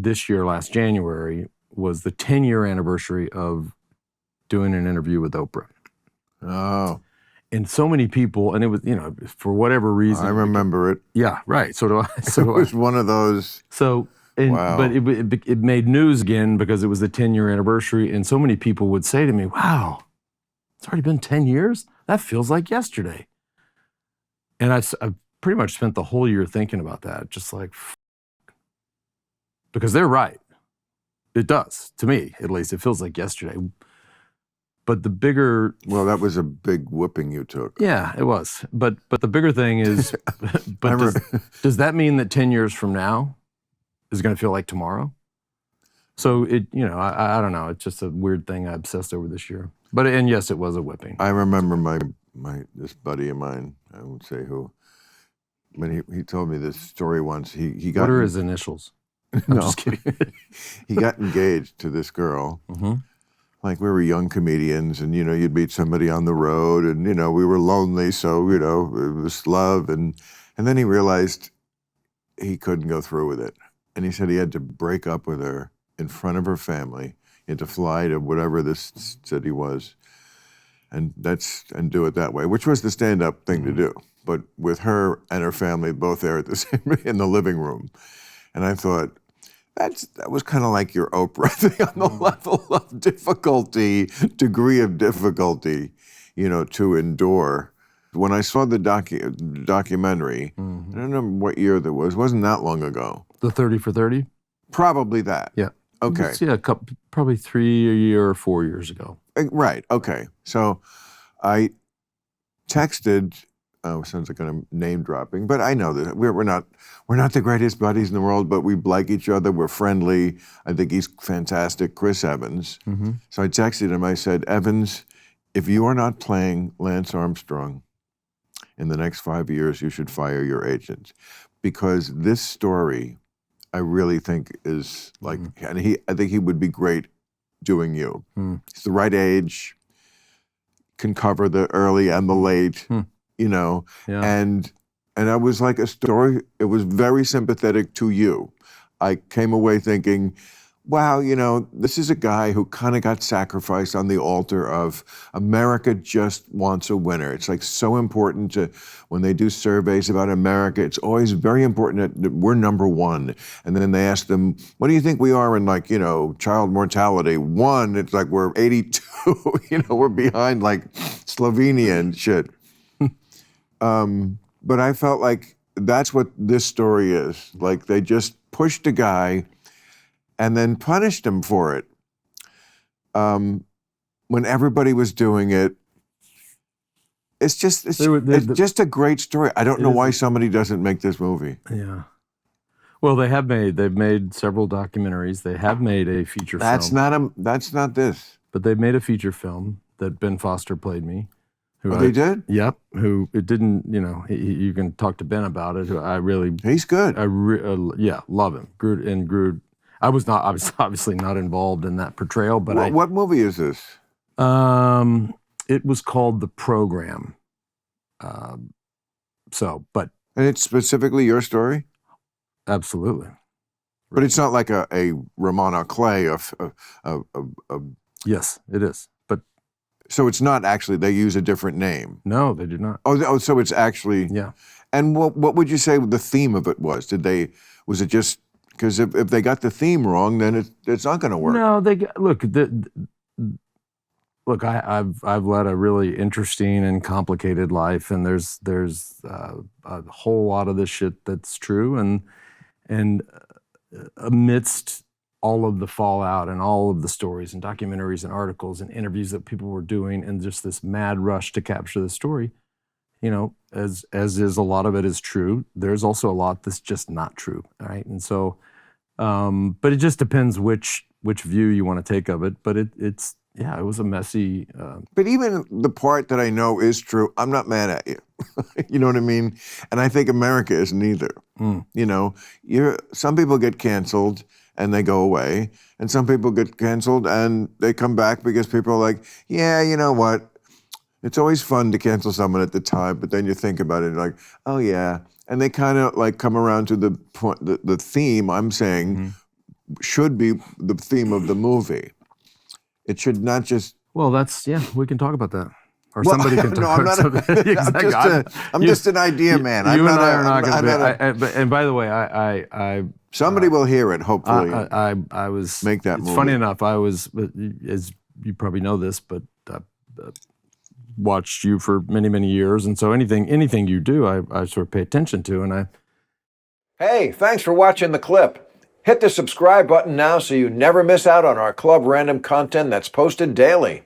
this year, last January, was the 10-year anniversary of doing an interview with Oprah. Oh. And so many people, and it was, for whatever reason. I remember it. Yeah, right. So do I. It was one of those. So, wow. But it made news again because it was the 10-year anniversary, and so many people would say to me, wow, it's already been 10 years? That feels like yesterday. And I pretty much spent the whole year thinking about that, just like, because they're right. It does, to me, at least. It feels like yesterday. But the bigger... Well, that was a big whooping you took. Yeah, it was. But the bigger thing is, does that mean that 10 years from now is going to feel like tomorrow? So I don't know. It's just a weird thing I obsessed over this year. And yes, it was a whipping. I remember this buddy of mine, I won't say who, when he told me this story once. He got... What are his initials? I'm just kidding. He got engaged to this girl. Mm-hmm. Like, we were young comedians, and, you'd meet somebody on the road, and, we were lonely, so, it was love. And then he realized he couldn't go through with it. And he said he had to break up with her in front of her family. He had to fly to whatever this city was and do it that way, which was the stand-up thing to do. But with her and her family both there at the same, in the living room. And I thought, that was kind of like your Oprah thing on the level of degree of difficulty, to endure. When I saw the documentary, I don't remember what year that was. It wasn't that long ago. The 30 for 30? Probably that. Yeah. Okay. Probably 3 or 4 years ago. Right. Okay. So I texted. Sounds like I'm name dropping, but I know that we're not the greatest buddies in the world, but we like each other. We're friendly. I think he's fantastic, Chris Evans. Mm-hmm. So I texted him. I said, Evans, if you are not playing Lance Armstrong in the next 5 years, you should fire your agent, because this story, I really think is like, and I think he would be great doing you. He's the right age, can cover the early and the late. Yeah. And I was like a story, it was very sympathetic to you. I came away thinking, wow, this is a guy who kind of got sacrificed on the altar of America just wants a winner. It's like so important when they do surveys about America, it's always very important that we're number one. And then they ask them, what do you think we are in child mortality? 1, it's like we're 82, we're behind like Slovenia and shit. But I felt like that's what this story is. Like, they just pushed a guy and then punished him for it. When everybody was doing it, it's just a great story. I don't know why somebody doesn't make this movie. Yeah. Well, they've made several documentaries. They have made a feature film. That's not this. But they've made a feature film that Ben Foster played me. They did? Yep. Who it didn't, you can talk to Ben about it. He's good. Love him. Groot. I was obviously not involved in that portrayal, but what movie is this? It was called The Program. And it's specifically your story? Absolutely. But it's not like a Romana Clay of Yes, it is. So it's not actually, they use a different name? No, they do not. Oh, so it's actually... Yeah. And what would you say the theme of it was? Was it just... Because if they got the theme wrong, then it's not going to work. No, I've led a really interesting and complicated life, and there's a whole lot of this shit that's true, and amidst all of the fallout and all of the stories and documentaries and articles and interviews that people were doing, and just this mad rush to capture the story, as is a lot of it is true, there's also a lot that's just not true, right? And so, but it just depends which view you want to take of it. But it was a messy... But even the part that I know is true, I'm not mad at you. You know what I mean? And I think America is neither. Some people get canceled and they go away, and some people get canceled and they come back because people are like, yeah, you know what? It's always fun to cancel someone at the time, but then you think about it, like, oh yeah. And they kind of like come around to the point, the theme I'm saying, should be the theme of the movie. It should not just. Well, we can talk about that. Or Well, somebody can talk no, I'm about not. something. Exactly. I'm just an idea man. You and I are not going to be. And by the way, somebody will hear it. Hopefully, I was make that it's movie. funny enough. I was, as you probably know this, but watched you for many, many years, and so anything you do, I sort of pay attention to, and Hey, thanks for watching the clip. Hit the subscribe button now so you never miss out on our Club Random content that's posted daily.